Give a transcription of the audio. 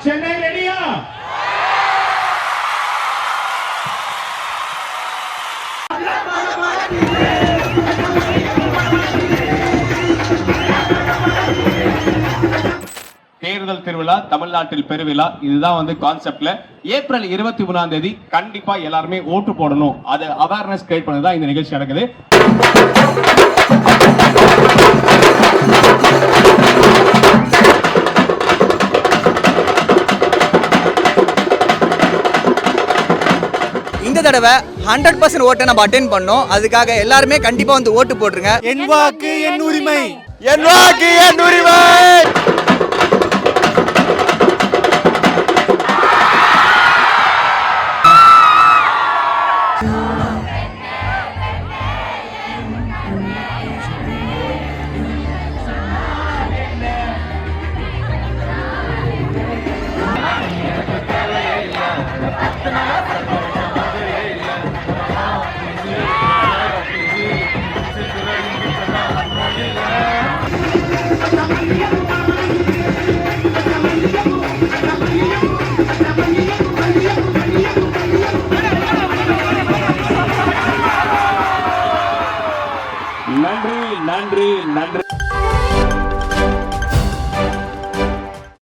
சென்னை ரெடியா? தேர்தல் திருவிழா தமிழ்நாட்டில் பெருவிழா, இதுதான் கான்செப்ட்ல. ஏப்ரல் 23 கண்டிப்பா எல்லாருமே ஓட்டு போடணும், அது அவேர்னஸ் கிரியேட் பண்ணதான் இந்த நிகழ்ச்சி நடக்குது. இந்த தடவை 100% ஓட்டை நம்ம அட்டென்ட் பண்ணோம். அதுக்காக எல்லாருமே கண்டிப்பா ஓட்டு போட்டுருங்க. என் வாக்கு என் உரிமை, என் வாக்கு என் உரிமை. நன்றி நன்றி நன்றி.